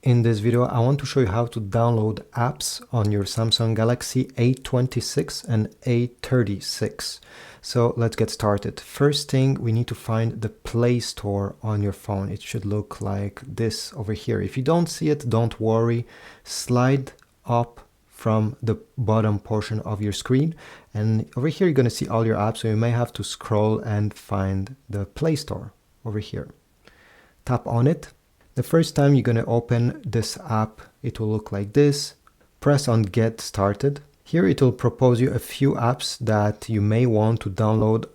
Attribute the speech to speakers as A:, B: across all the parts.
A: In this video, I want to show you how to download apps on your Samsung Galaxy A26 and A36. So let's get started. First thing, we need to find the Play Store on your phone. It should look like this over here. If you don't see it, don't worry. Slide up from the bottom portion of your screen, and over here you're going to see all your apps, so you may have to scroll and find the Play Store over here. Tap on it. The first time you're going to open this app, it will look like this. Press on Get Started. Here it will propose you a few apps that you may want to download.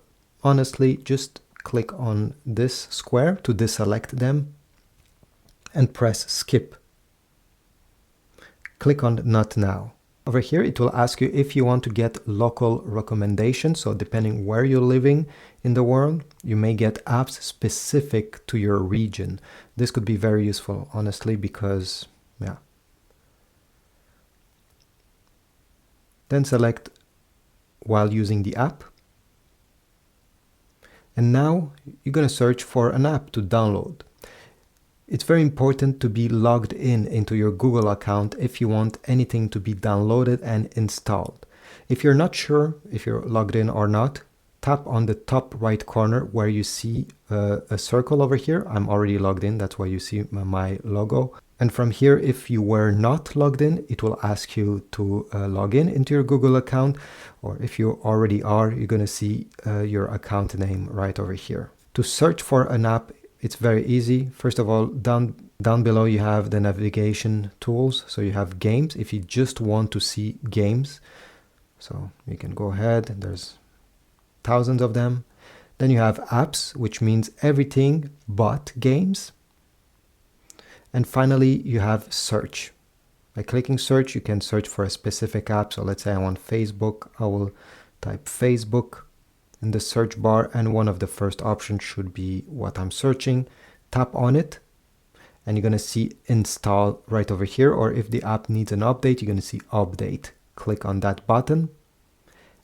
A: Honestly, just click on this square to deselect them and press Skip. Click on Not Now. Over here it will ask you if you want to get local recommendations. So depending where you're living in the world, you may get apps specific to your region. This could be very useful, honestly, because Then select while using the app. And now you're going to search for an app to download. It's very important to be logged into your Google account if you want anything to be downloaded and installed. If you're not sure if you're logged in or not, tap on the top right corner where you see a circle over here. I'm already logged in, that's why you see my logo. And from here, if you were not logged in, it will ask you to log in into your Google account. Or if you already are, you're going to see your account name right over here. To search for an app, it's very easy. First of all, down below you have the navigation tools. So you have games if you just want to see games. So you can go ahead, there's thousands of them. Then you have apps, which means everything but games. And finally, you have search. By clicking search, you can search for a specific app. So let's say I want Facebook. I will type Facebook in the search bar, and one of the first options should be what I'm searching. Tap on it, and you're going to see install right over here. Or if the app needs an update, you're going to see update. Click on that button,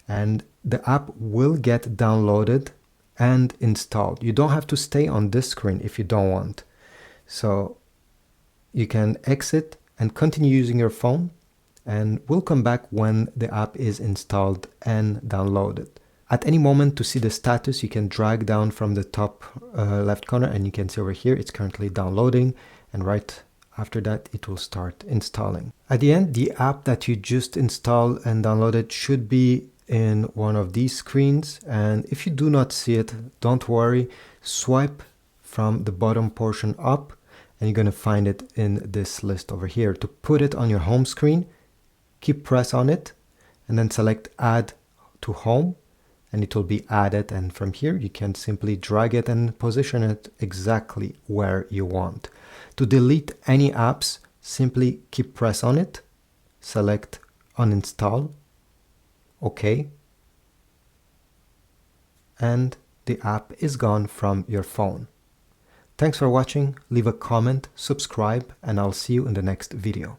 A: and the app will get downloaded and installed. You don't have to stay on this screen if you don't want. So you can exit and continue using your phone, and we'll come back when the app is installed and downloaded. At any moment, to see the status, you can drag down from the top left corner, and you can see over here it's currently downloading, and right after that it will start installing. At the end, the app that you just installed and downloaded should be in one of these screens, and if you do not see it, don't worry. Swipe from the bottom portion up, and you're going to find it in this list over here. To put it on your home screen, keep press on it and then select Add to Home, and it will be added. And from here you can simply drag it and position it exactly where you want. To delete any apps, simply keep press on it, select Uninstall, OK, and the app is gone from your phone. Thanks for watching. Leave a comment, subscribe, and I'll see you in the next video.